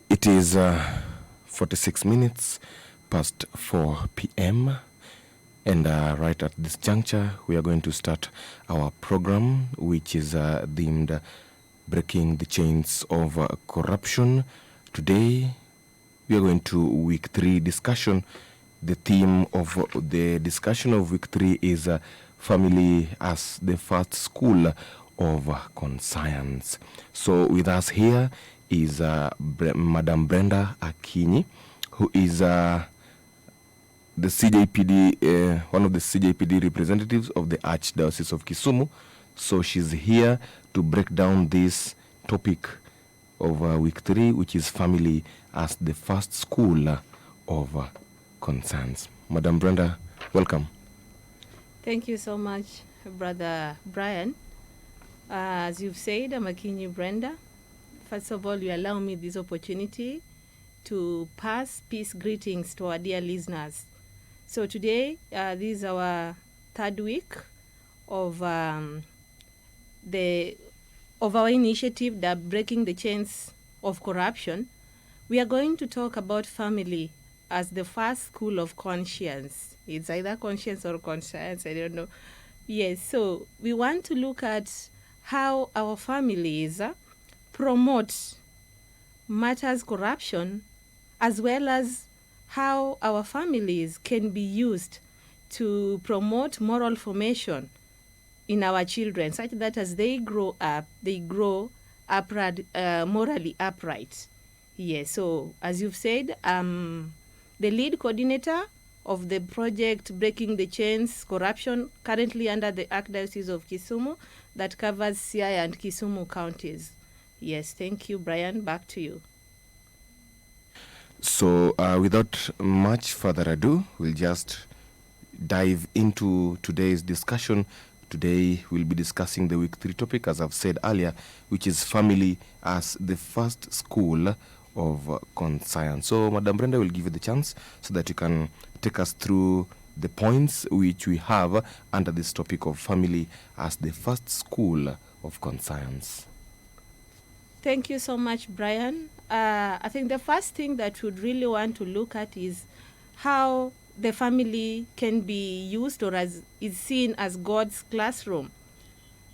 It is 46 minutes past 4 p.m. And right at this juncture, we are going to start our program, which is themed Breaking the Chains of Corruption. Today, we are going to week 3 discussion. The theme of the discussion of week 3 is family as the first school of conscience. So with us here is Madam Brenda Akinyi, who is the CJPD, one of the CJPD representatives of the Archdiocese of Kisumu. So she's here to break down this topic of week 3, which is family as the first school of conscience. Madam Brenda, welcome. Thank you so much, Brother Brian. As you've said, I'm Akinyi Brenda. First of all, you allow me this opportunity to pass peace greetings to our dear listeners. So today, this is our third week of our initiative, that Breaking the Chains of Corruption. We are going to talk about family as the first school of conscience. It's either conscience or conscience, I don't know. Yes, so we want to look at how our families promote matters corruption, as well as how our families can be used to promote moral formation in our children, such that as they grow up, they grow upright, morally upright. Yes, so as you've said, the lead coordinator of the project Breaking the Chains Corruption, currently under the Archdiocese of Kisumu, that covers Siaya and Kisumu counties. Yes, thank you, Brian. Back to you. So without much further ado, we'll just dive into today's discussion. Today, we'll be discussing the week 3 topic, as I've said earlier, which is family as the first school of conscience. So, Madam Brenda will give you the chance so that you can take us through the points which we have under this topic of family as the first school of conscience. Thank you so much, Brian. I think the first thing that we'd really want to look at is how the family can be used or is seen as God's classroom.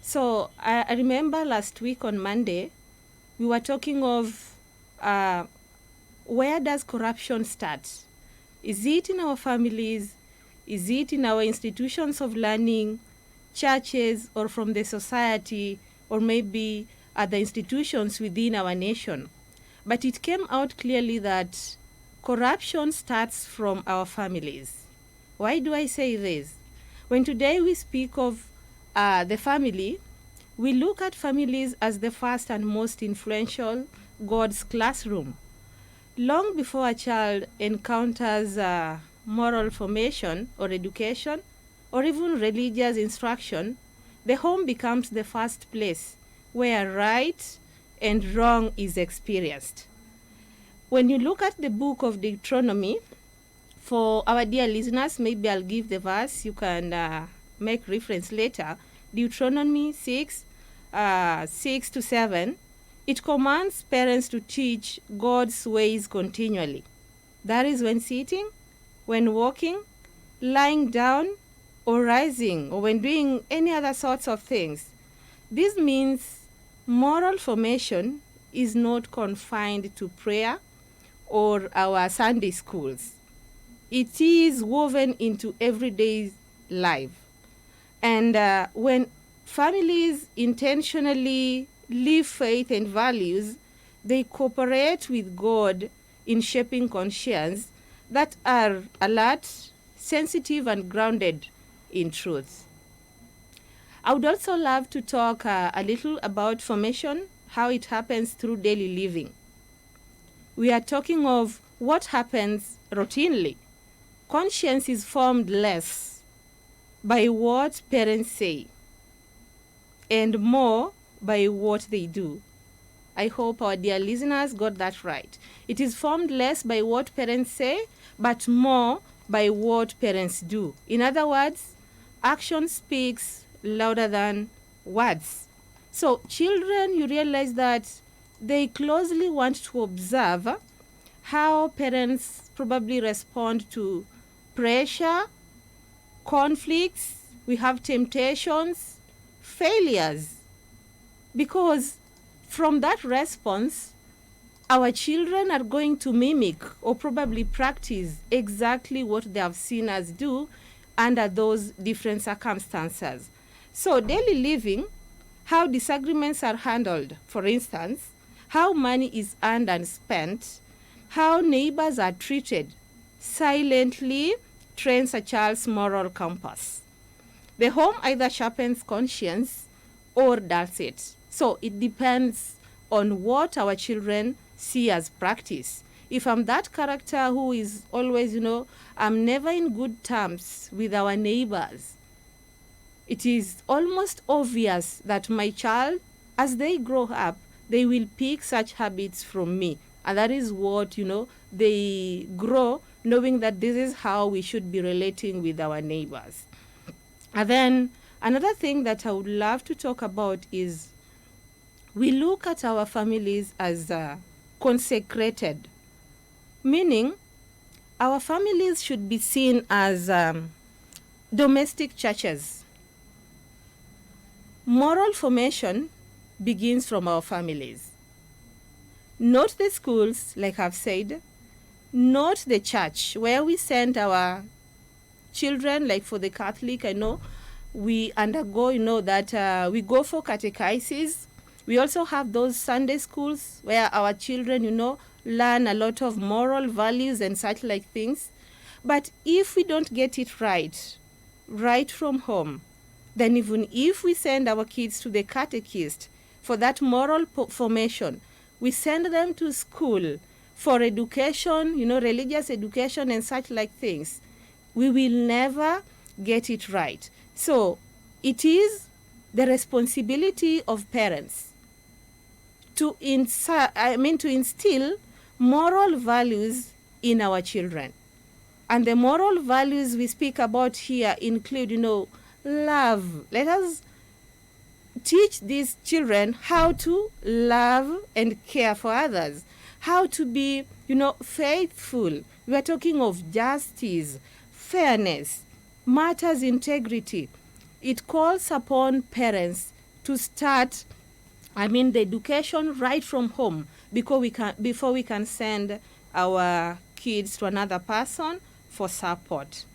So I remember last week on Monday, we were talking of where does corruption start? Is it in our families? Is it in our institutions of learning, churches, or from the society, or maybe other institutions within our nation? But it came out clearly that corruption starts from our families. Why do I say this? When today we speak of the family, we look at families as the first and most influential God's classroom. Long before a child encounters moral formation or education or even religious instruction, the home becomes the first place where right and wrong is experienced. When you look at the book of Deuteronomy, for our dear listeners, maybe I'll give the verse. You can make reference later. Deuteronomy 6, 6 to 7. It commands parents to teach God's ways continually. That is when sitting, when walking, lying down, or rising, or when doing any other sorts of things. This means moral formation is not confined to prayer or our Sunday schools. It is woven into everyday life. And when families intentionally live faith and values, they cooperate with God in shaping conscience that are alert, sensitive, and grounded in truth. I would also love to talk a little about formation, how it happens through daily living. We are talking of what happens routinely. Conscience is formed less by what parents say and more by what they do. I hope our dear listeners got that right. It is formed less by what parents say, but more by what parents do. In other words, action speaks louder than words. So children, you realize that they closely want to observe how parents probably respond to pressure, conflicts, we have temptations, failures. Because from that response, our children are going to mimic or probably practice exactly what they have seen us do under those different circumstances. So daily living, how disagreements are handled, for instance, how money is earned and spent, how neighbors are treated, silently trains a child's moral compass. The home either sharpens conscience or dulls it. So it depends on what our children see as practice. If I'm that character who is always, I'm never in good terms with our neighbors, it is almost obvious that my child, as they grow up, they will pick such habits from me. And that is what, they grow knowing that this is how we should be relating with our neighbors. And then another thing that I would love to talk about is we look at our families as consecrated, meaning our families should be seen as domestic churches. Moral formation begins from our families. Not the schools, like I've said, not the church, where we send our children, like for the Catholic, I know we undergo, that we go for catechesis. We also have those Sunday schools where our children, learn a lot of moral values and such like things. But if we don't get it right from home, then even if we send our kids to the catechist for that moral formation, we send them to school for education, religious education and such like things, we will never get it right. So it is the responsibility of parents to instill moral values in our children. And the moral values we speak about here include, love. Let us teach these children how to love and care for others, how to be, faithful. We are talking of justice, fairness, matters integrity. It calls upon parents to start, the education right from home before we can send our kids to another person for support.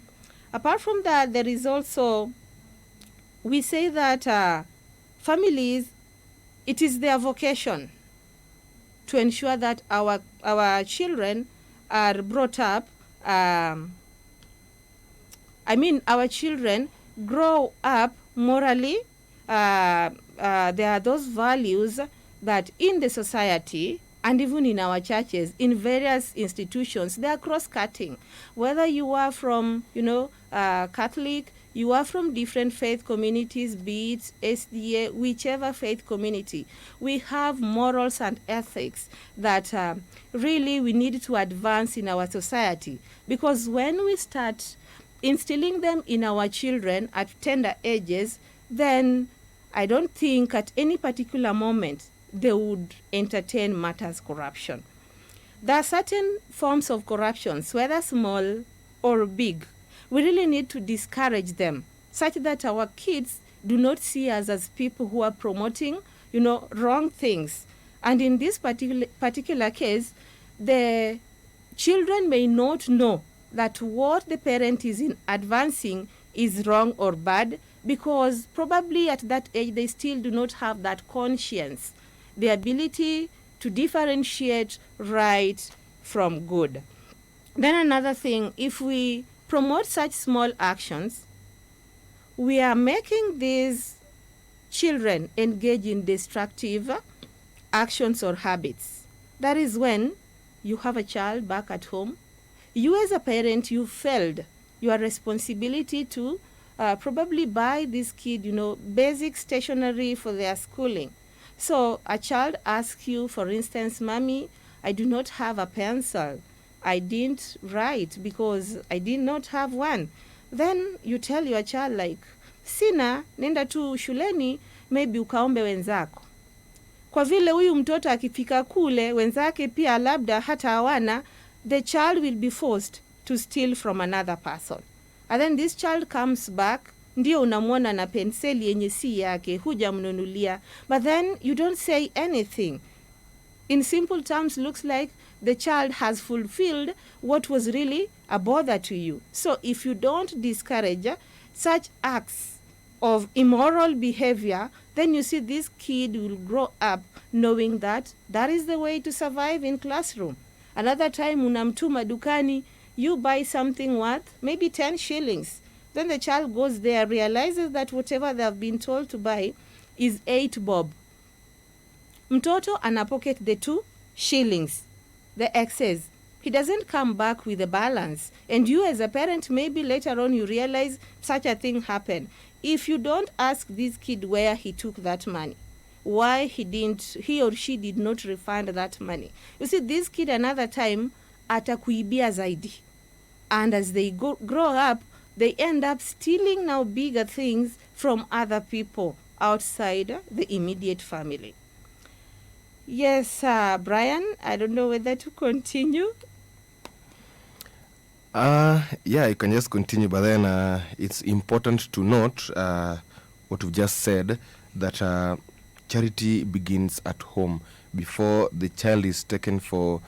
Apart from that, there is also, we say that families, it is their vocation to ensure that our children are brought up, our children grow up morally. There are those values that in the society and even in our churches, in various institutions, they are cross-cutting. Whether you are from, Catholic, you are from different faith communities, be it SDA, whichever faith community. We have morals and ethics that really we need to advance in our society. Because when we start instilling them in our children at tender ages, then I don't think at any particular moment they would entertain matters corruption. There are certain forms of corruptions, whether small or big. We really need to discourage them such that our kids do not see us as people who are promoting, wrong things. And in this particular case, the children may not know that what the parent is in advancing is wrong or bad, because probably at that age they still do not have that conscience, the ability to differentiate right from good. Then another thing, if we promote such small actions, we are making these children engage in destructive actions or habits. That is when you have a child back at home. You as a parent, you failed your responsibility to probably buy this kid, basic stationery for their schooling. So a child asks you, for instance, Mommy, I do not have a pencil. I didn't write because I did not have one. Then you tell your child like, sina, nenda tu shuleni, maybe ukaombe wenzako. Kwa vile huyu mtoto akifika kule, wenzake pia labda hata hawana, the child will be forced to steal from another person. And then this child comes back, ndio unamwona na penseli yenye si yake, hujamnunulia. But then you don't say anything. In simple terms, looks like the child has fulfilled what was really a bother to you. So if you don't discourage such acts of immoral behavior, then you see this kid will grow up knowing that that is the way to survive in classroom. Another time unamtuma dukani, you buy something worth maybe 10 shillings. Then the child goes there, realizes that whatever they have been told to buy is 8 bob. Mtoto anapocket the 2 shillings, the excess. He doesn't come back with a balance. And you as a parent, maybe later on you realize such a thing happened. If you don't ask this kid where he took that money, why he or she did not refund that money. You see, this kid another time atakuibia zaidi. And as they grow up, they end up stealing now bigger things from other people outside the immediate family. Yes, Brian, I don't know whether to continue. Yeah, you can just continue, but then it's important to note what you've just said, that charity begins at home before the child is taken for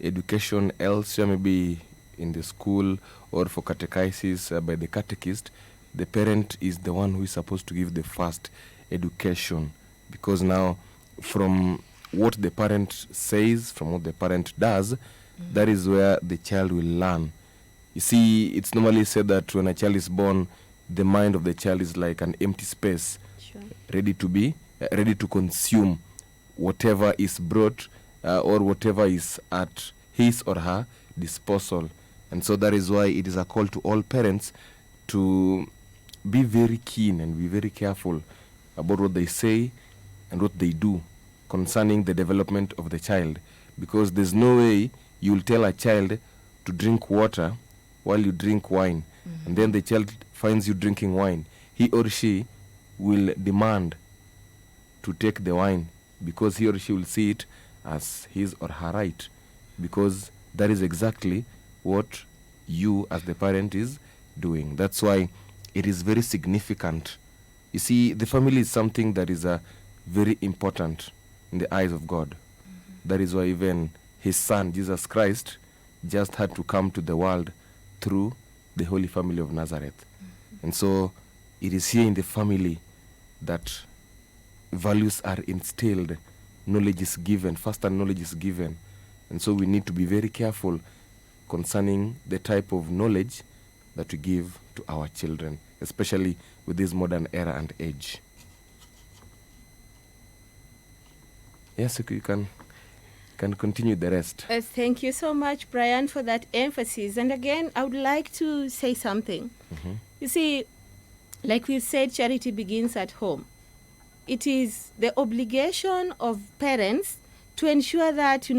education elsewhere, maybe in the school or for catechesis by the catechist. The parent is the one who is supposed to give the first education, because now from what the parent says, from what the parent does, that is where the child will learn. You see, it's normally said that when a child is born, the mind of the child is like an empty space, Sure. ready to consume whatever is brought or whatever is at his or her disposal. And so that is why it is a call to all parents to be very keen and be very careful about what they say and what they do concerning the development of the child, because there's no way you'll tell a child to drink water while you drink wine, and then the child finds you drinking wine. He or she will demand to take the wine because he or she will see it as his or her right, because that is exactly what you as the parent is doing. That's why it is very significant. You see, the family is something that is very important in the eyes of God. That is why even his son, Jesus Christ, just had to come to the world through the Holy Family of Nazareth. And so it is here in the family that values are instilled, knowledge is given, first-hand knowledge is given. And so we need to be very careful concerning the type of knowledge that we give to our children, especially with this modern era and age. Yes, you can continue the rest. Thank you so much, Brian, for that emphasis. And again, I would like to say something. You see, like we said, charity begins at home. It is the obligation of parents to ensure that,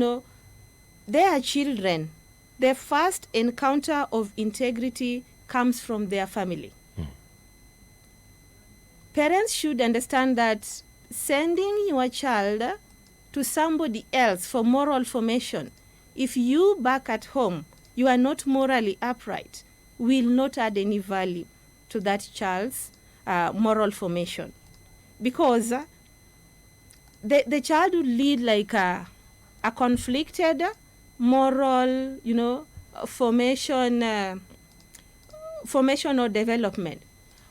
their children, their first encounter of integrity comes from their family. Parents should understand that sending your child to somebody else for moral formation, if you back at home, you are not morally upright, will not add any value to that child's moral formation. Because the child will lead like a conflicted moral, formation or development.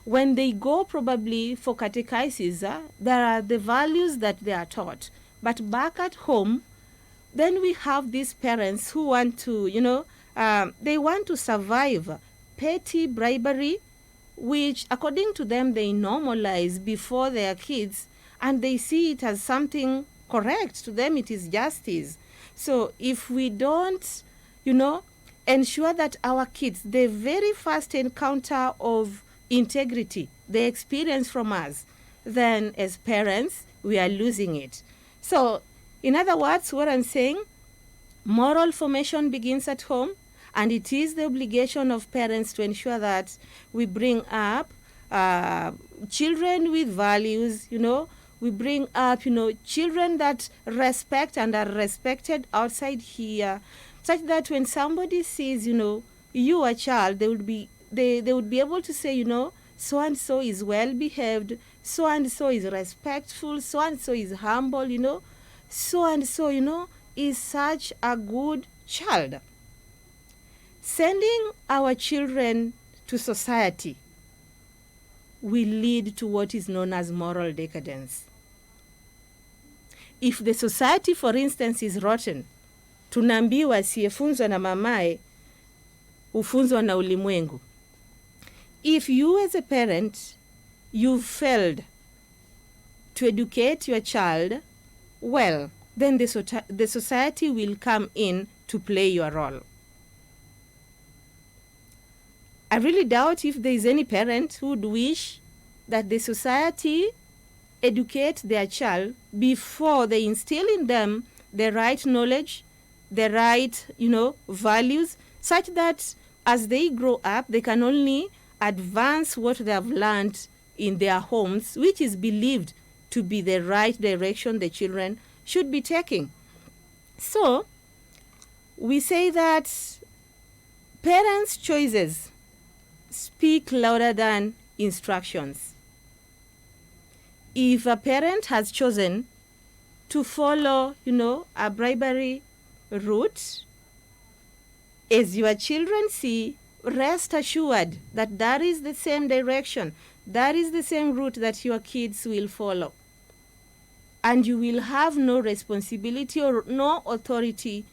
When they go probably for catechesis, there are the values that they are taught. But back at home, then we have these parents who want to, they want to survive petty bribery, which according to them they normalize before their kids, and they see it as something correct. To them it is justice. So if we don't, ensure that our kids, the very first encounter of integrity they experience from us, then as parents we are losing it. So in other words, what I'm saying, moral formation begins at home, and it is the obligation of parents to ensure that we bring up children with values, we bring up, children that respect and are respected outside here, such that when somebody sees, you a child, they would be able to say, so and so is well behaved, so and so is respectful, so and so is humble, so and so, is such a good child. Sending our children to society will lead to what is known as moral decadence. If the society, for instance, is rotten, tunaambiwa asiyefunzwa na mamae hufunzwa na ulimwengu. If you as a parent, you've failed to educate your child well, then the society will come in to play your role. I really doubt if there is any parent who would wish that the society educate their child before they instill in them the right knowledge, the right, values, such that as they grow up, they can only advance what they have learned in their homes, which is believed to be the right direction the children should be taking. So we say that parents' choices speak louder than instructions. If a parent has chosen to follow, a bribery route, as your children see, rest assured that that is the same direction, that is the same route that your kids will follow. And you will have no responsibility or no authority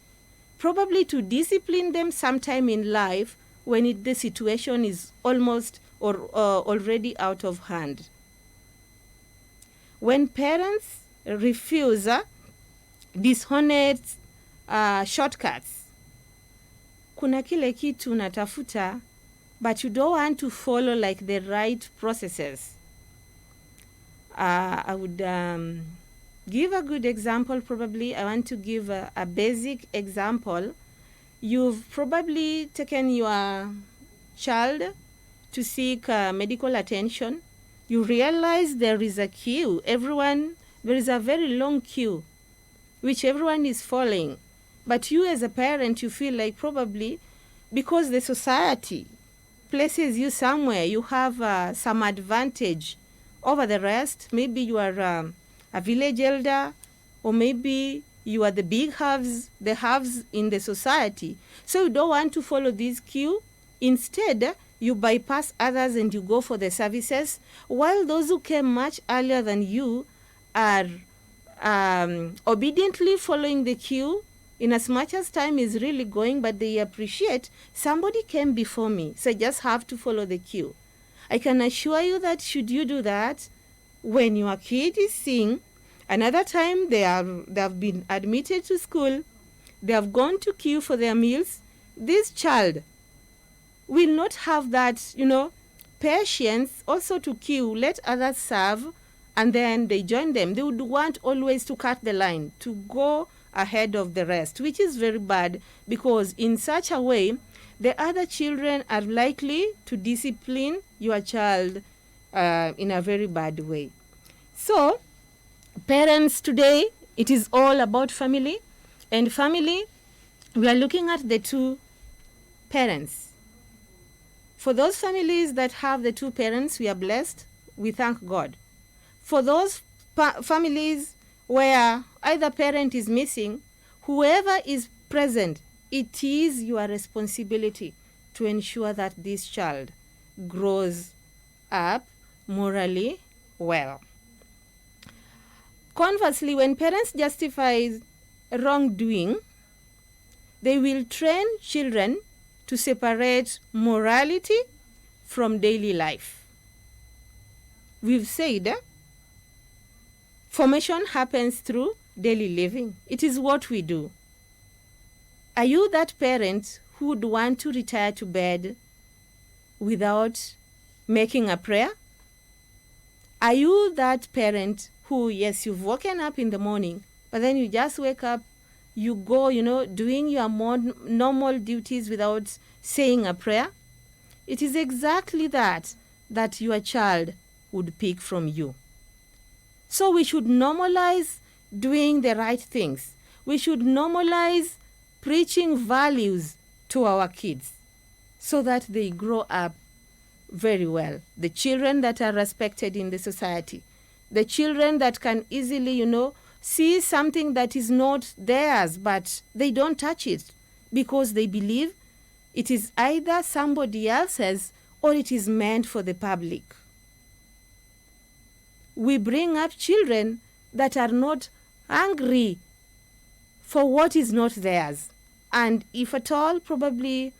probably to discipline them sometime in life when the situation is almost or already out of hand. When parents refuse dishonest shortcuts, kuna kile kitu unatafuta, but you don't want to follow like the right processes. I would give a good example. Probably I want to give a basic example. You've probably taken your child to seek medical attention. You realize there is a queue. There is a very long queue, which everyone is following. But you as a parent, you feel like probably because the society places you somewhere, you have some advantage over the rest. Maybe you are a village elder, or maybe you are the the haves in the society. So you don't want to follow this queue. Instead, you bypass others and you go for the services, while those who came much earlier than you are obediently following the queue in as much as time is really going, but they appreciate somebody came before me, so I just have to follow the queue. I can assure you that should you do that, when your kid is seeing another time they have been admitted to school, they have gone to queue for their meals, this child will not have that, patience also to queue, let others serve, and then they join them. They would want always to cut the line, to go ahead of the rest, which is very bad, because in such a way, the other children are likely to discipline your child in a very bad way. So, parents today, it is all about family. And family, we are looking at the two parents. For those families that have the two parents, we are blessed. We thank God. For those families where either parent is missing, whoever is present, it is your responsibility to ensure that this child grows up morally well. Conversely, when parents justify wrongdoing, they will train children to separate morality from daily life. We've said formation happens through daily living. It is what we do. Are you that parent who would want to retire to bed without making a prayer? Are you that parent who, yes, you've woken up in the morning, but then you just wake up, you go, doing your normal duties without saying a prayer? It is exactly that your child would pick from you. So we should normalize doing the right things. We should normalize preaching values to our kids so that they grow up very well. The children that are respected in the society. The children that can easily, see something that is not theirs, but they don't touch it because they believe it is either somebody else's or it is meant for the public. We bring up children that are not hungry for what is not theirs. And if at all, probably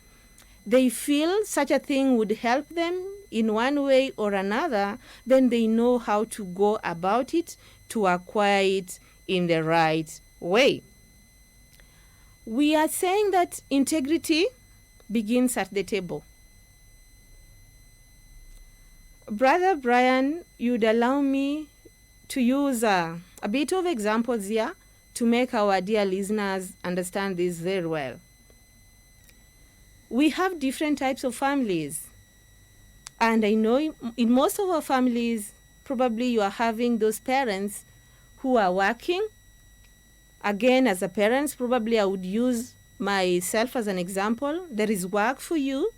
they feel such a thing would help them in one way or another, then they know how to go about it to acquire it in the right way. We are saying that integrity begins at the table. Brother Brian, you'd allow me to use a bit of examples here to make our dear listeners understand this very well. We have different types of families. And I know in most of our families, probably you are having those parents who are working. Again, as a parent, probably I would use myself as an example. There is work for you.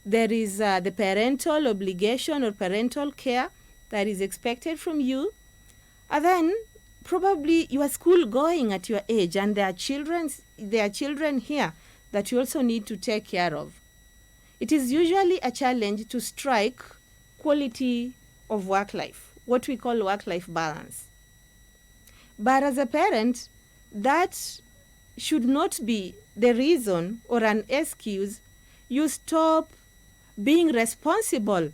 There is the parental obligation or parental care that is expected from you. And then probably you are school going at your age, and there are children here that you also need to take care of. It is usually a challenge to strike quality of work life, what we call work-life balance. But as a parent, that should not be the reason or an excuse you stop being responsible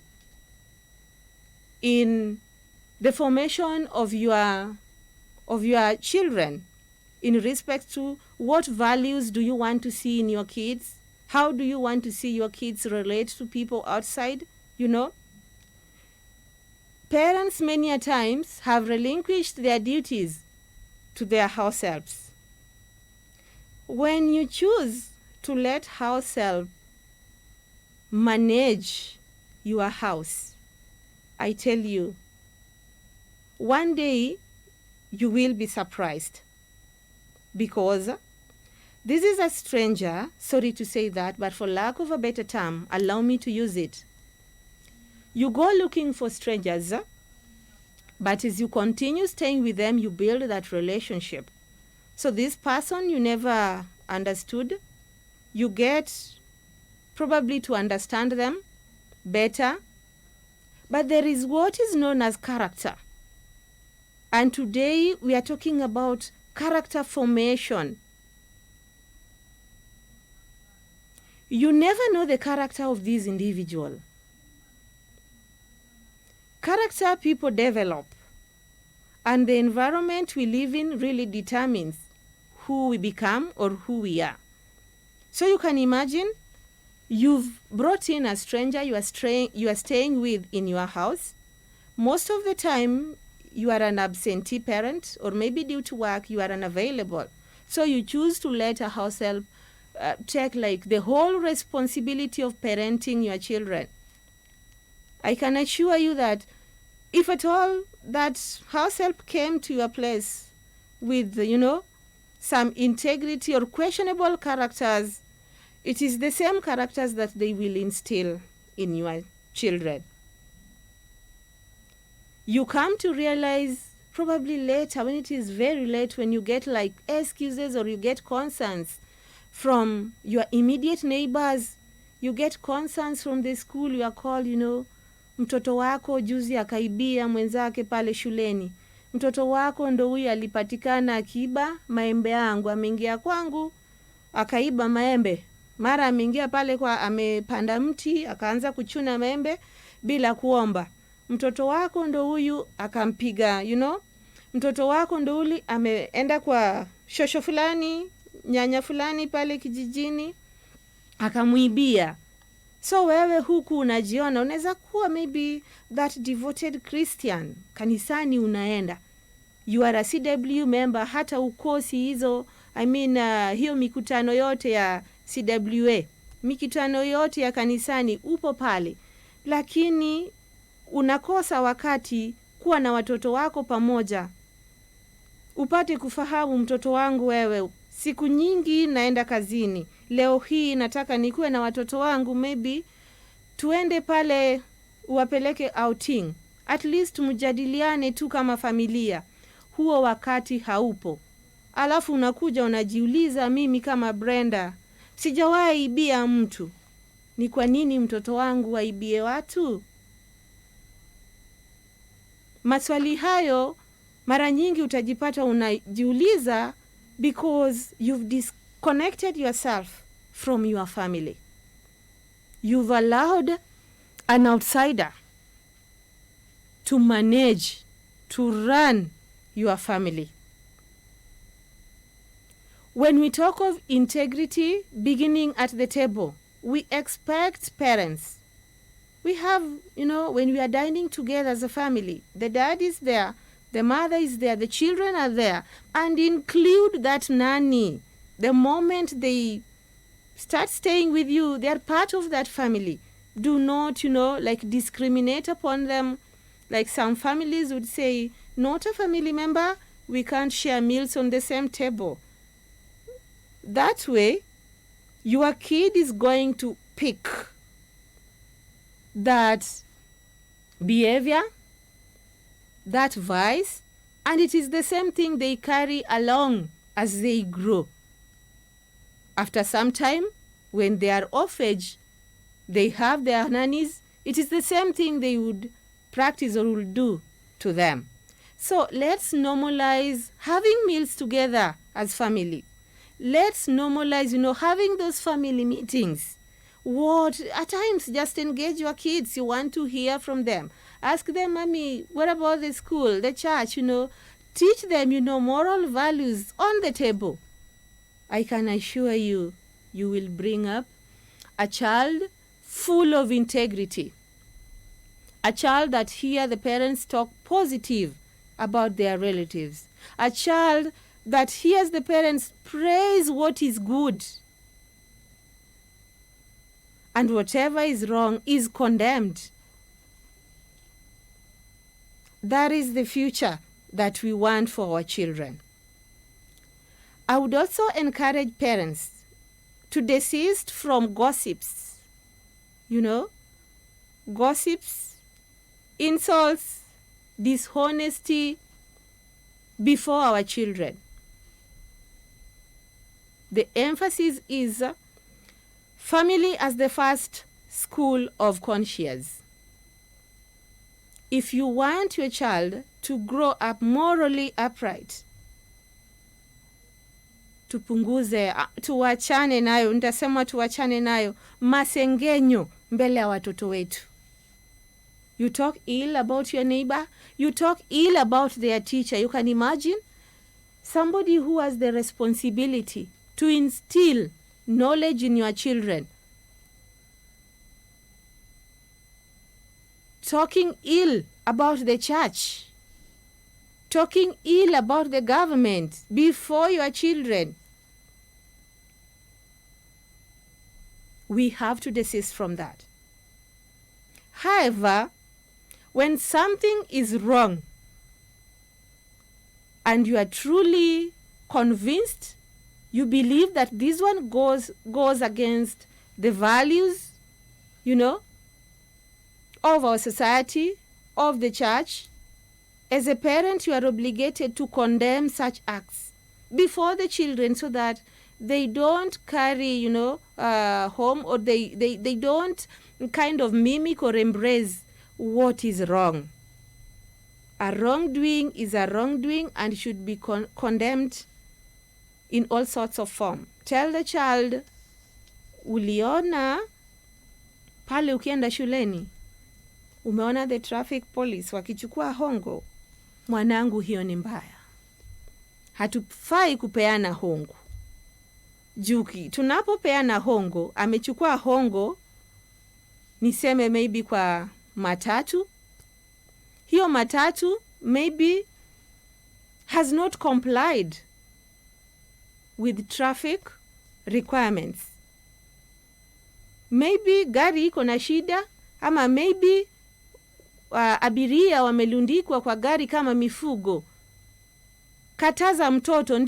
in the formation of your children in respect to what values do you want to see in your kids? How do you want to see your kids relate to people outside? Parents many a times have relinquished their duties to their house helps. When you choose to let house help manage your house, I tell you, one day you will be surprised, because this is a stranger, sorry to say that, but for lack of a better term, allow me to use it. You go looking for strangers, but as you continue staying with them, you build that relationship. So this person you never understood, you get probably to understand them better. But there is what is known as character. And today we are talking about character formation. You never know the character of this individual. Character people develop, and the environment we live in really determines who we become or who we are. So you can imagine You've brought in a stranger you are staying with in your house. Most of the time, you are an absentee parent, or maybe due to work, you are unavailable. So you choose to let a house help take like the whole responsibility of parenting your children. I can assure you that if at all that house help came to your place with, some integrity or questionable characters, it is the same characters that they will instill in your children. You come to realize probably later, when it is very late, when you get like excuses or you get concerns from your immediate neighbors, you get concerns from the school, you are called, mtoto wako juzi akaibia mwenzake pale shuleni. Mtoto wako ndo huyu alipatikana akiiba maembe yangu, ameingia kwangu akaiba maembe. Mara ameingia pale kwa amepanda mti akaanza kuchuna maembe bila kuomba. Mtoto wako ndo huyu akampiga, Mtoto wako ndo uli ameenda kwa shosho fulani, nyanya fulani pale kijijini akamuibia. So wewe huku unajiona, unaweza kuwa maybe that devoted Christian, kanisani unaenda. You are a CW member, hata ukosi hizo, hiyo mikutano yote ya CWA, mikutano yote ya kanisani upo pale. Lakini unakosa wakati kuwa na watoto wako pamoja. Upate kufahamu, mtoto wangu wewe, siku nyingi naenda kazini. Leo hii nataka nikuwe na watoto wangu, maybe tuende pale uwapeleke outing. At least mjadiliane tu kama familia. Huo wakati haupo. Alafu unakuja unajiuliza, mimi kama Brenda sijawahi ibia mtu. Ni kwa nini mtoto wangu waibie watu? Maswali hayo mara nyingi utajipata unajiuliza because you've disconnected yourself from your family. You've allowed an outsider to manage, to run your family. When we talk of integrity beginning at the table, we expect parents. We have, when we are dining together as a family, the dad is there, the mother is there, the children are there, and include that nanny. The moment they start staying with you, they are part of that family. Do not, discriminate upon them. Like some families would say, not a family member, we can't share meals on the same table. That way, your kid is going to pick that behavior, that vice, and it is the same thing they carry along as they grow. After some time, when they are of age, they have their nannies, it is the same thing they would practice or will do to them. So let's normalize having meals together as family. Let's normalize, having those family meetings. At times, just engage your kids. You want to hear from them. Ask them, Mommy, what about the school, the church, Teach them, moral values on the table. I can assure you, you will bring up a child full of integrity. A child that hears the parents talk positive about their relatives. A child that hears the parents praise what is good. And whatever is wrong is condemned. That is the future that we want for our children. I would also encourage parents to desist from gossips. Gossips, insults, dishonesty before our children. The emphasis is family as the first school of conscience. If you want your child to grow up morally upright, tuachane nayo masengenyo mbele ya watoto wetu. You talk ill about your neighbor, you talk ill about their teacher. You can imagine somebody who has the responsibility to instill knowledge in your children talking ill about the church, talking ill about the government before your children. We have to desist from that. However, when something is wrong and you are truly convinced, you believe that this one goes against the values, of our society, of the church, as a parent, you are obligated to condemn such acts before the children so that they don't carry, home, or they don't kind of mimic or embrace what is wrong. A wrongdoing is a wrongdoing and should be condemned in all sorts of form. Tell the child, uliona pale ukienda shuleni, umeona the traffic police wakichukua hongo. Mwanangu, hiyo ni mbaya. Hatufai kupeana hongo. Juki, tunapopeana hongo, amechukua hongo, niseme maybe kwa matatu. Hiyo matatu maybe has not complied with traffic requirements. Maybe gari iko na shida, ama maybe abiria wamelundikwa kwa gari kama mifugo. Kataza mtoto,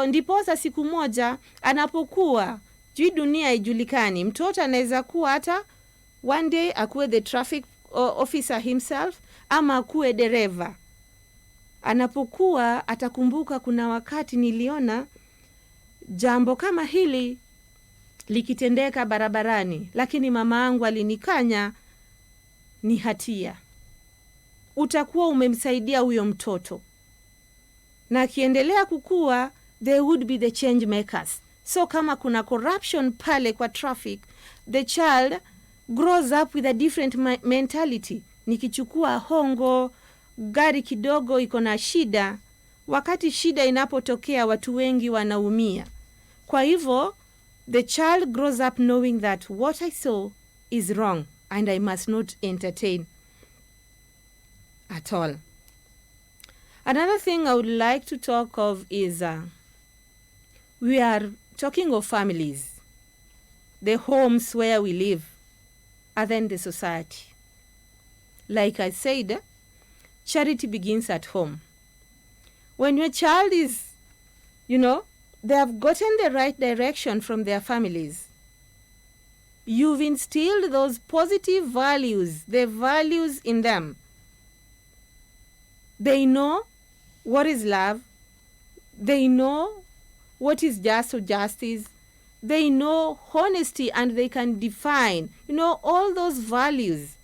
ndiposa siku moja anapokuwa dunia ijulikani. Mtoto anaweza kuwa hata one day akuwe the traffic officer himself, ama akuwe dereva. Anapokuwa atakumbuka, kuna wakati niliona jambo kama hili likitendeka barabarani, lakini mama yangu alinikanya, ni hatia. Utakuwa umemsaidia huyo mtoto, na akiendelea kukua, they would be the change makers. So kama kuna corruption pale kwa traffic, the child grows up with a different mentality. Nikichukua hongo, gari kidogo iko na shida, wakati shida inapotokea watu wengi wanaumia. Kwa hivyo, the child grows up knowing that what I saw is wrong and I must not entertain at all. Another thing I would like to talk of is we are talking of families, the homes where we live, and then the society. Like I said, charity begins at home. When your child is, they have gotten the right direction from their families, you've instilled those positive values, the values in them. They know what is love. They know what is just or justice. They know honesty, and they can define, all those values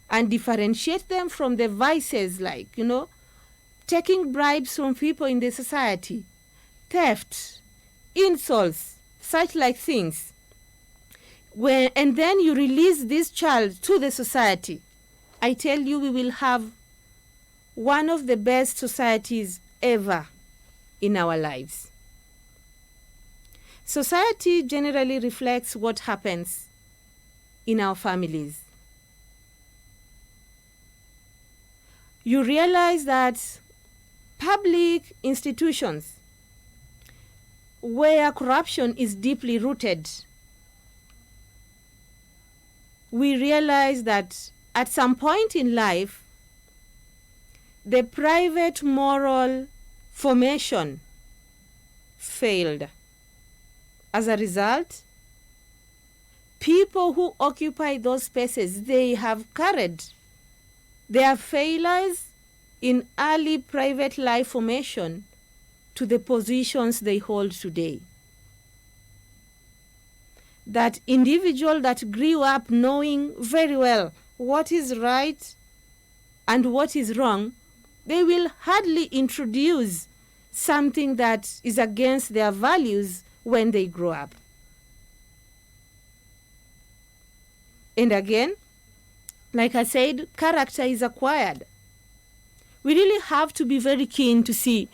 and differentiate them from the vices like, taking bribes from people in the society, theft, insults, such like things. And then you release this child to the society. I tell you, we will have one of the best societies ever in our lives. Society generally reflects what happens in our families. You realize that public institutions where corruption is deeply rooted, we realize that at some point in life, the private moral formation failed. As a result, people who occupy those spaces, they have carried their failures in early private life formation to the positions they hold today. That individual that grew up knowing very well what is right and what is wrong, they will hardly introduce something that is against their values when they grow up. And again, like I said, character is acquired. We really have to be very keen to see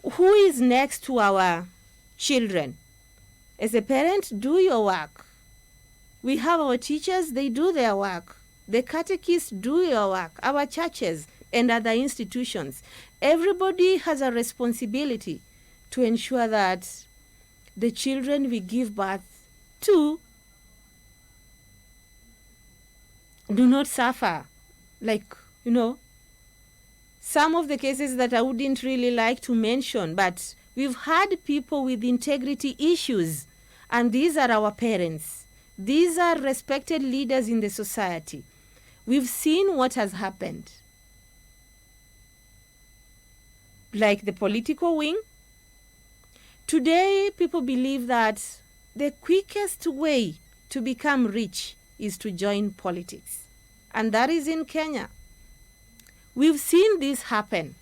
who is next to our children. As a parent, do your work. We have our teachers, they do their work. The catechists do your work, our churches and other institutions. Everybody has a responsibility to ensure that the children we give birth to do not suffer. Like, some of the cases that I wouldn't really like to mention, but we've had people with integrity issues, and these are our parents. These are respected leaders in the society. We've seen what has happened. Like the political wing. Today, people believe that the quickest way to become rich is to join politics. And that is in Kenya. We've seen this happen.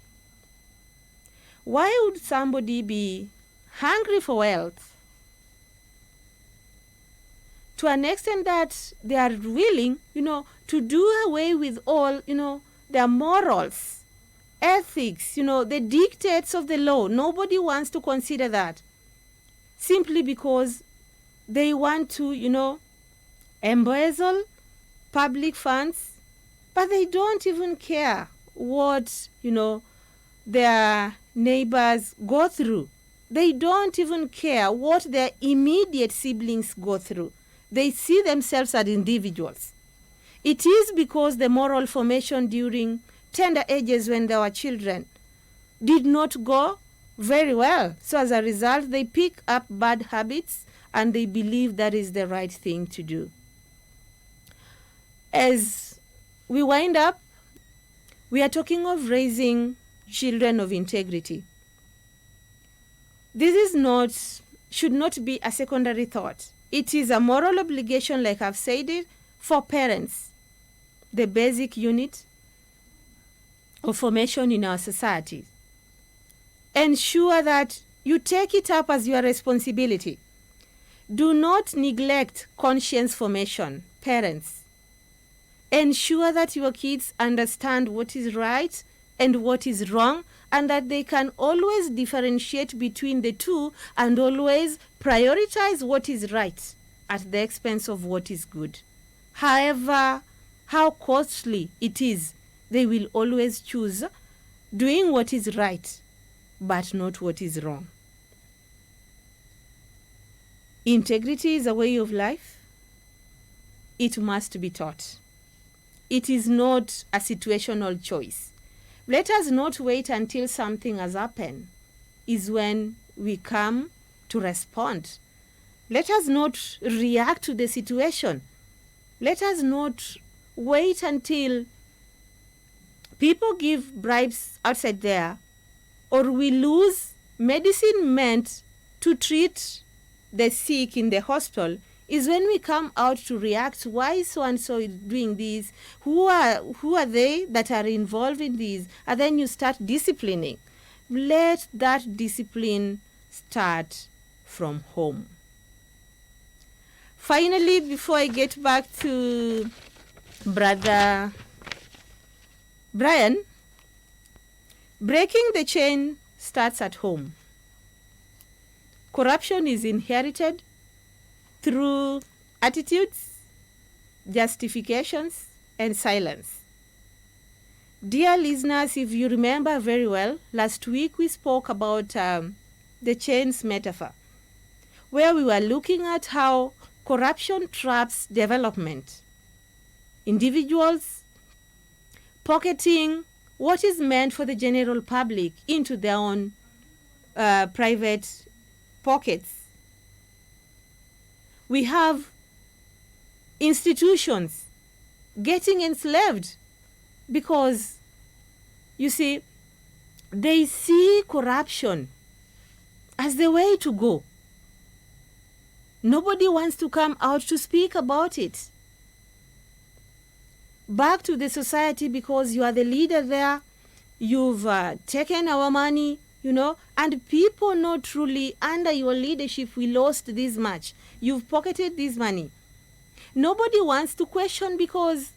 Why would somebody be hungry for wealth to an extent that they are willing, to do away with all, their morals, ethics, the dictates of the law? Nobody wants to consider that, simply because they want to, embezzle public funds, but they don't even care what, their neighbors go through. They don't even care what their immediate siblings go through. They see themselves as individuals. It is because the moral formation during tender ages when they were children did not go very well. So as a result, they pick up bad habits and they believe that is the right thing to do. As we wind up, we are talking of raising children of integrity. This should not be a secondary thought. It is a moral obligation, like I've said it, for parents, the basic unit of formation in our society. Ensure that you take it up as your responsibility. Do not neglect conscience formation, parents. Ensure that your kids understand what is right and what is wrong, and that they can always differentiate between the two and always prioritize what is right at the expense of what is good. However, how costly it is, they will always choose doing what is right, but not what is wrong. Integrity is a way of life. It must be taught. It is not a situational choice. Let us not wait until something has happened is when we come to respond. Let us not react to the situation. Let us not wait until people give bribes outside there, or we lose medicine meant to treat the sick in the hospital, is when we come out to react. Why so and so is doing this? Who are they that are involved in this? And then you start disciplining. Let that discipline start from home. Finally, before I get back to Brother Brian, breaking the chain starts at home. Corruption is inherited through attitudes, justifications, and silence. Dear listeners, if you remember very well, last week we spoke about the chains metaphor, where we were looking at how corruption traps development. Individuals pocketing what is meant for the general public into their own private pockets. We have institutions getting enslaved because, you see, they see corruption as the way to go. Nobody wants to come out to speak about it. Back to the society, because you are the leader there, you've taken our money, and people know truly under your leadership we lost this much. You've pocketed this money. Nobody wants to question because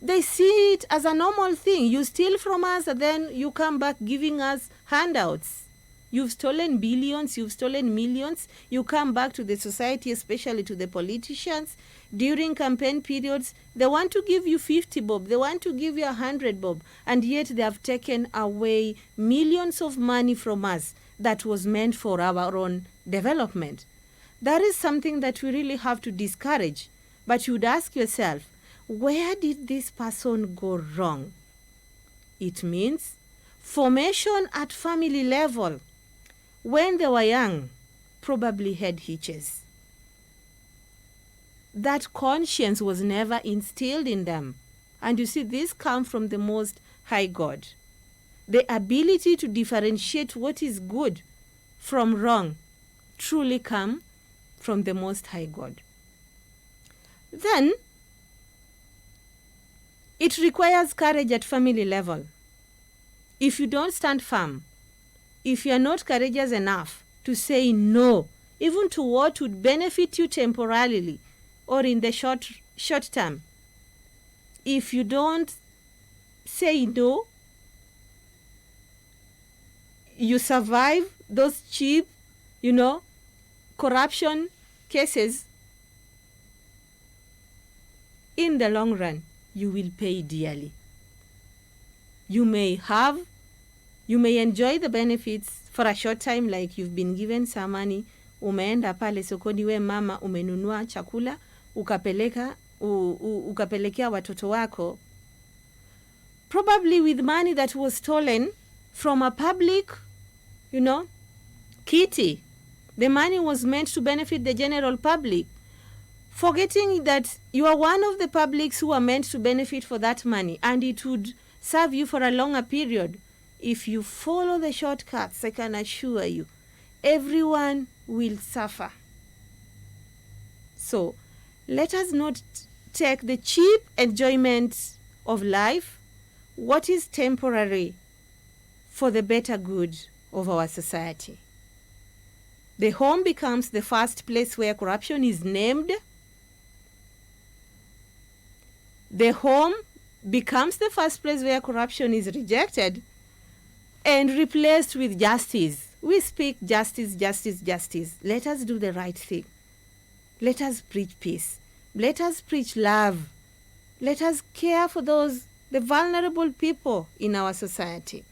they see it as a normal thing. You steal from us and then you come back giving us handouts. You've stolen billions, you've stolen millions. You come back to the society, especially to the politicians. During campaign periods, they want to give you 50 bob, they want to give you 100 bob, and yet they have taken away millions of money from us that was meant for our own development. That is something that we really have to discourage. But you'd ask yourself, where did this person go wrong? It means formation at family level, when they were young, probably had hitches. That conscience was never instilled in them. And you see, this comes from the Most High God. The ability to differentiate what is good from wrong truly come from the Most High God. Then, it requires courage at family level. If you don't stand firm, if you are not courageous enough to say no, even to what would benefit you temporarily or in the short term, if you don't say no, you survive those cheap, corruption cases, in the long run, you will pay dearly. You may enjoy the benefits for a short time, like you've been given some money, umeenda pale sokoni, we mama umenunua chakula, ukapelekea watoto wako, probably with money that was stolen from a public, kitty. The money was meant to benefit the general public, forgetting that you are one of the publics who are meant to benefit for that money, and it would serve you for a longer period. If you follow the shortcuts, I can assure you, everyone will suffer. So, let us not take the cheap enjoyment of life, what is temporary, for the better good of our society. The home becomes the first place where corruption is named. The home becomes the first place where corruption is rejected and replaced with justice. We speak justice, justice, justice. Let us do the right thing. Let us preach peace. Let us preach love. Let us care for the vulnerable people in our society.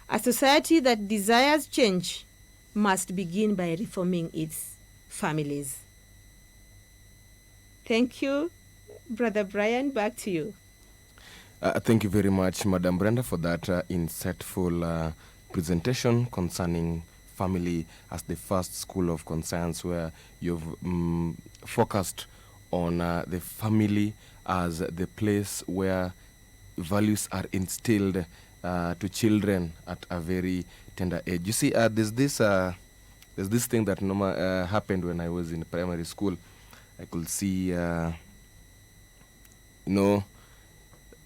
A society that desires change must begin by reforming its families. Thank you, Brother Brian. Back to you. Thank you very much, Madam Brenda, for that insightful presentation concerning family as the first school of conscience, where you've focused on the family as the place where values are instilled to children at a very tender age. You see, there's this thing that happened when I was in primary school. I could see,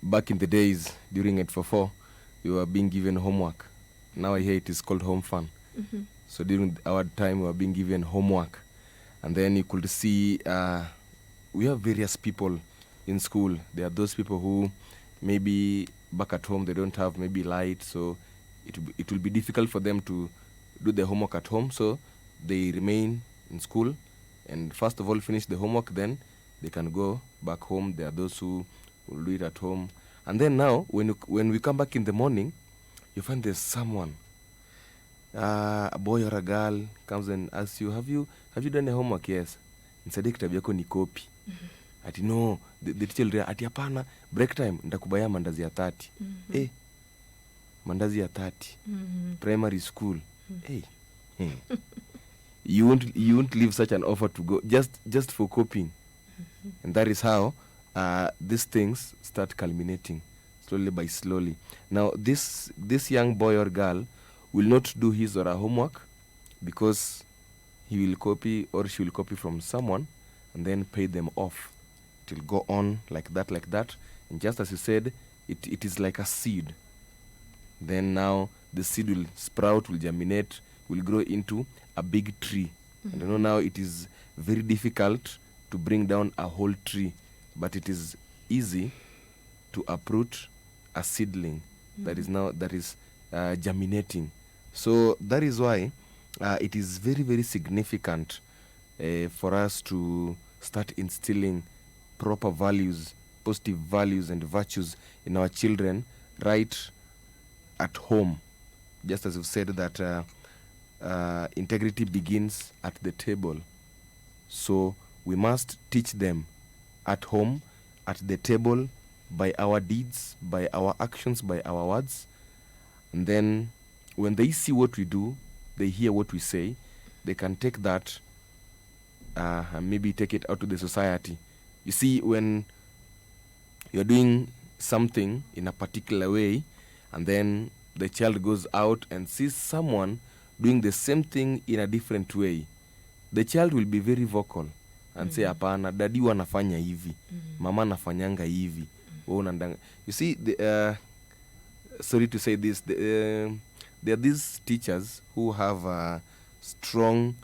back in the days during 844, we were being given homework. Now I hear it is called home fun. Mm-hmm. So during our time, we were being given homework. And then you could see we have various people in school. There are those people who maybe back at home they don't have maybe light, so it will be difficult for them to do the homework at home. So they remain in school and first of all finish the homework, then they can go back home. There are those who will do it at home. And then now, when we come back in the morning, you find there's someone, a boy or a girl comes and asks you, have you done the homework? Yes. Nisaidie kitabu yako ni copy. Ati no, the teacher ati hapana, break time ndakubaya mandazi ya 30. Mandazi ya 30. Primary school. You won't leave such an offer to go just for copying. And that is how these things start culminating slowly by slowly. Now this young boy or girl will not do his or her homework because he will copy or she will copy from someone and then pay them off. It will go on like that. And just as you said, it is like a seed. Then now the seed will sprout, will germinate, will grow into a big tree. Mm-hmm. And now it is very difficult to bring down a whole tree, but it is easy to uproot a seedling that is germinating. So that is why it is very, very significant for us to start instilling proper values, positive values and virtues in our children right at home. Just as you've said that integrity begins at the table. So we must teach them at home, at the table, by our deeds, by our actions, by our words. And then when they see what we do, they hear what we say, they can take that and maybe take it out to the society. You see, when you're doing something in a particular way, and then the child goes out and sees someone doing the same thing in a different way, the child will be very vocal and say, hapana, dadi wanafanya hivi, mama nafanyanga hivi. You see, sorry to say this, there are these teachers who have a strong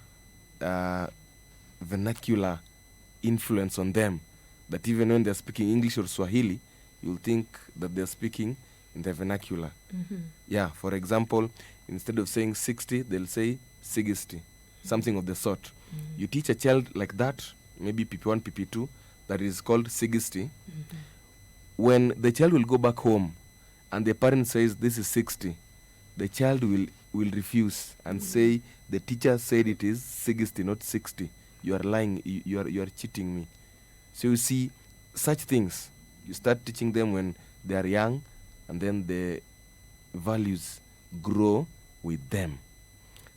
vernacular influence on them, that even when they're speaking English or Swahili, you'll think that they're speaking in the vernacular. Yeah, for example, instead of saying 60, they'll say 60, something of the sort. You teach a child like that, maybe PP1, PP2, that is called 60. When the child will go back home and the parent says this is 60, the child will refuse and say the teacher said it is 60, not 60. You are lying, you are cheating me. So you see, such things, you start teaching them when they are young, and then the values grow with them.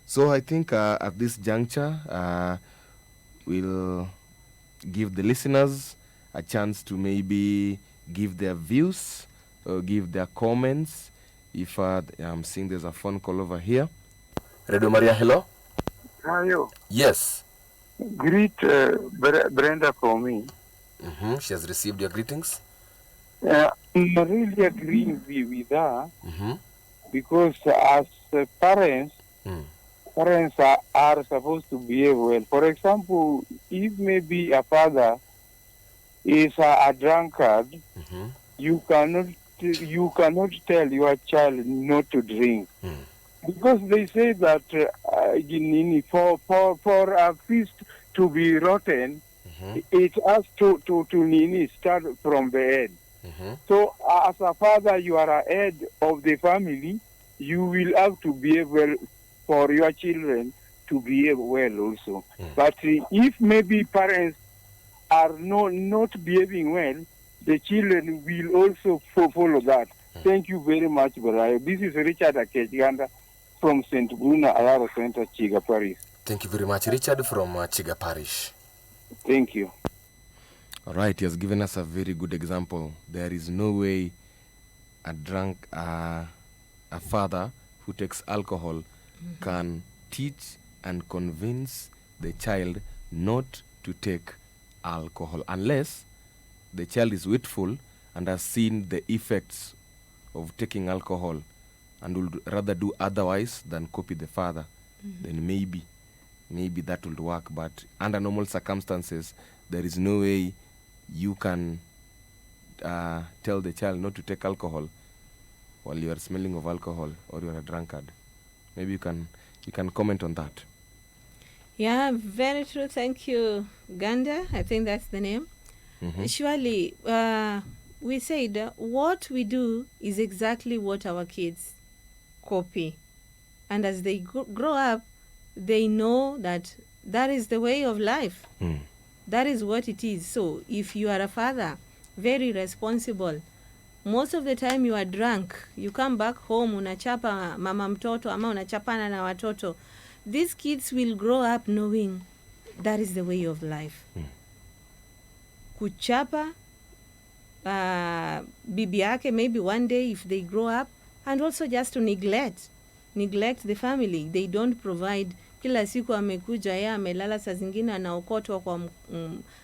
So I think at this juncture, we'll give the listeners a chance to maybe give their views or give their comments. If I'm seeing there's a phone call over here. Radio Maria, hello? How are you? Yes. Greet Brenda for me. She has received your greetings. I really agree with her because as parents, parents are supposed to behave well. For example, if maybe a father is a drunkard, you cannot tell your child not to drink. Because they say that for a feast to be rotten, it has to start from the head. So as a father, you are a head of the family. You will have to behave well for your children to behave well also. But if maybe parents are not behaving well, the children will also follow that. Thank you very much, Barayo. This is Richard Akejiganda from St. Bruno Alaro Center, Chiga Parish. Thank you very much, Richard from Chiga Parish. Thank you. All right, he has given us a very good example. There is no way a father who takes alcohol can teach and convince the child not to take alcohol unless the child is wakeful and has seen the effects of taking alcohol and would rather do otherwise than copy the father. Then maybe that would work. But under normal circumstances, there is no way you can tell the child not to take alcohol while you are smelling of alcohol or you are a drunkard. Maybe you can comment on that. Yeah, very true. Thank you, Ganda. I think that's the name. Surely, we said what we do is exactly what our kids copy. And as they grow up, they know that is the way of life. That is what it is. So if you are a father, very responsible, most of the time you are drunk, you come back home, unachapa mama mtoto ama unachapana na watoto. These kids will grow up knowing that is the way of life. Kuchapa bibi yake maybe one day if they grow up, and also just to neglect the family. They don't provide. Kila siku amekuja yeye amelala, saa zingine anaokotwa kwa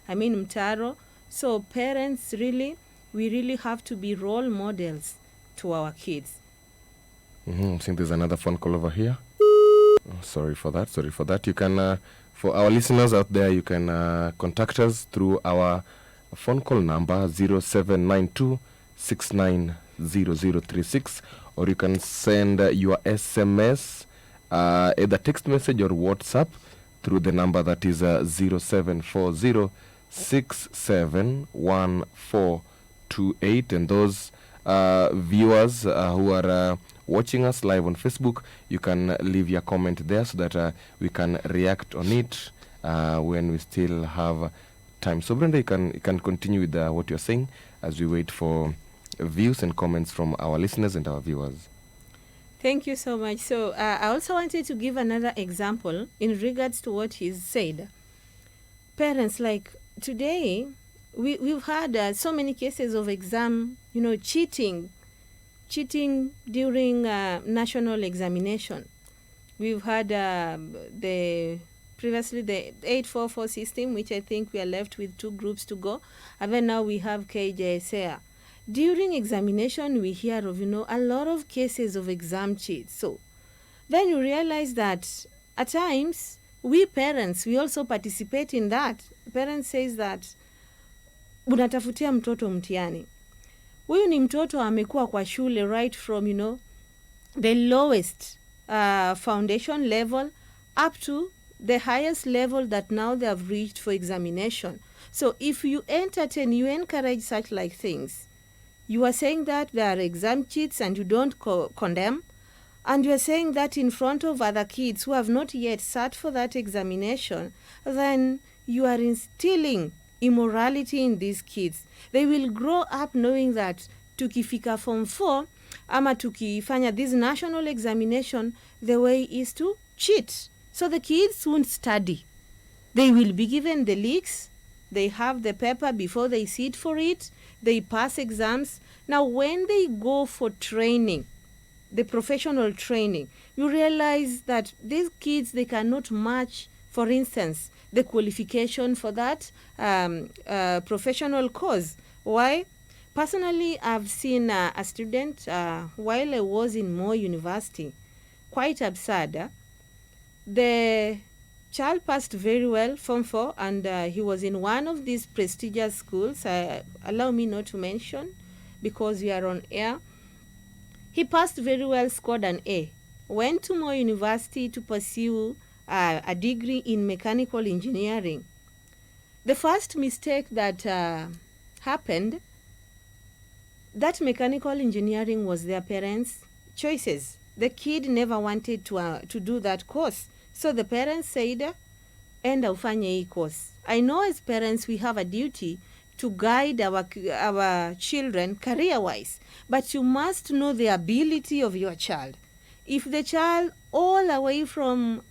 mtaro. So parents we really have to be role models to our kids. I think there's another phone call over here. Oh, sorry for that. You can for our listeners out there, you can contact us through our phone call number 0792 690036, or you can send your SMS either text message or WhatsApp through the number that is 0740 671428. And those viewers who are watching us live on Facebook, you can leave your comment there so that we can react on it when we still have time. So Brenda, you can continue with what you're saying as we wait for views and comments from our listeners and our viewers. Thank you so much. So I also wanted to give another example in regards to what he's said. Parents, like today, we've had so many cases of exam, cheating during national examination. We've had previously the 844 system, which I think we are left with 2 groups to go. And then now we have KJSA. During examination, we hear of, a lot of cases of exam cheats. So then you realize that at times, we parents, we also participate in that. Parents says that, unatafutia mtoto mtihani. Huyu ni mtoto amekuwa kwa shule right from, the lowest foundation level up to the highest level that now they have reached for examination. So if you entertain, you encourage such like things, you are saying that there are exam cheats and you don't condemn, and you are saying that in front of other kids who have not yet sat for that examination, then you are instilling immorality in these kids. They will grow up knowing that tukifika form 4 ama tukifanya this national examination, the way is to cheat. So the kids won't study. They will be given the leaks. They have the paper before they sit for it. They pass exams. Now, when they go for training, the professional training, you realize that these kids, they cannot match, for instance, the qualification for that professional course. Why? Personally, I've seen a student while I was in Moore University, quite absurd. The child passed very well, Form 4, and he was in one of these prestigious schools. Allow me not to mention because we are on air. He passed very well, scored an A. Went to Moore University to pursue a degree in mechanical engineering. The first mistake that happened, that mechanical engineering was their parents' choices. The kid never wanted to do that course. So the parents said, enda ufanye hii course. I know as parents we have a duty to guide our children career-wise, but you must know the ability of your child. If the child all the way from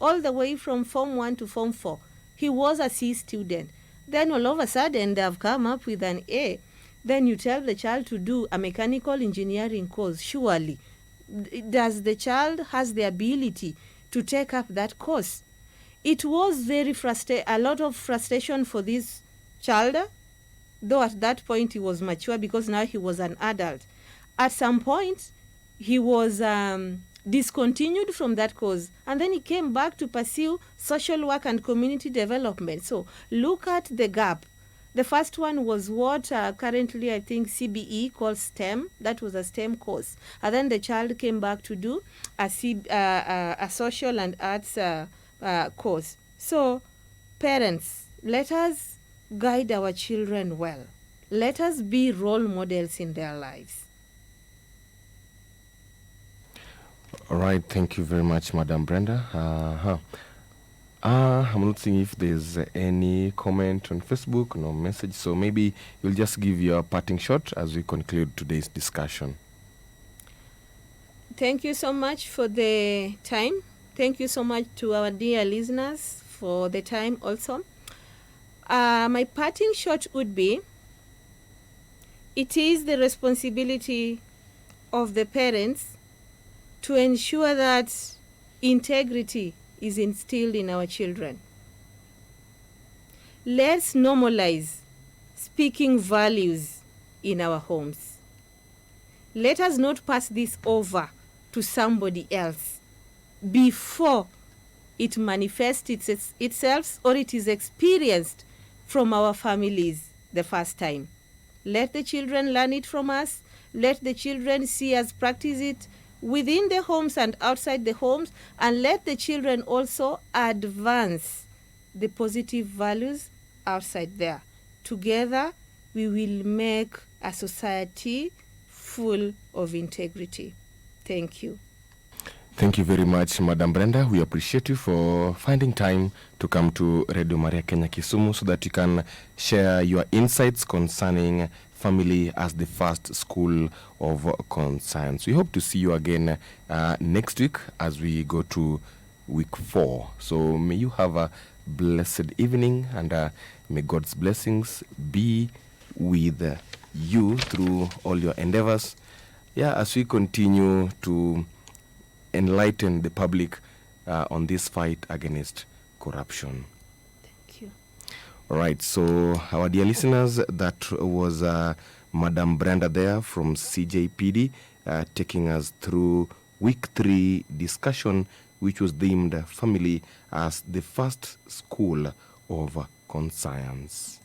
Form 1 to Form 4, he was a C student, then all of a sudden they have come up with an A, then you tell the child to do a mechanical engineering course. Surely, does the child has the ability to take up that course? It was a lot of frustration for this child, though at that point he was mature because now he was an adult. At some point, he was discontinued from that course, and then he came back to pursue social work and community development. So look at the gap. The first one was what currently I think CBE calls STEM. That was a STEM course. And then the child came back to do a social and arts course. So parents, let us guide our children well. Let us be role models in their lives. All right, thank you very much, Madam Brenda. I'm not seeing if there's any comment on Facebook, no message. So maybe you'll just give your parting shot as we conclude today's discussion. Thank you so much for the time. Thank you so much to our dear listeners for the time also. My parting shot would be, it is the responsibility of the parents to ensure that integrity is instilled in our children. Let's normalize speaking values in our homes. Let us not pass this over to somebody else before it manifests itself or it is experienced from our families the first time. Let the children learn it from us. Let the children see us practice it within the homes and outside the homes, and let the children also advance the positive values outside there. Together, we will make a society full of integrity. Thank you. Thank you very much, Madam Brenda. We appreciate you for finding time to come to Radio Maria Kenya Kisumu so that you can share your insights concerning family as the first school of conscience. We hope to see you again next week as we go to week 4. So may you have a blessed evening, and may God's blessings be with you through all your endeavors. Yeah, as we continue to enlighten the public on this fight against corruption. Thank you. All right, so our dear listeners, that was Madam Brenda there from CJPD taking us through week 3 discussion, which was deemed family as the first school of conscience.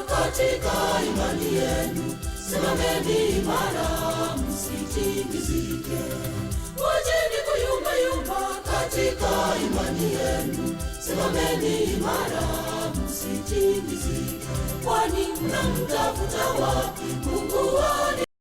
Katika imani yenu, simameni imara, msitingizike. Wacheni kuyumbayumba katika imani yenu, simameni imara, msitingizike. Kwani mnamtafuta wapi Mungu?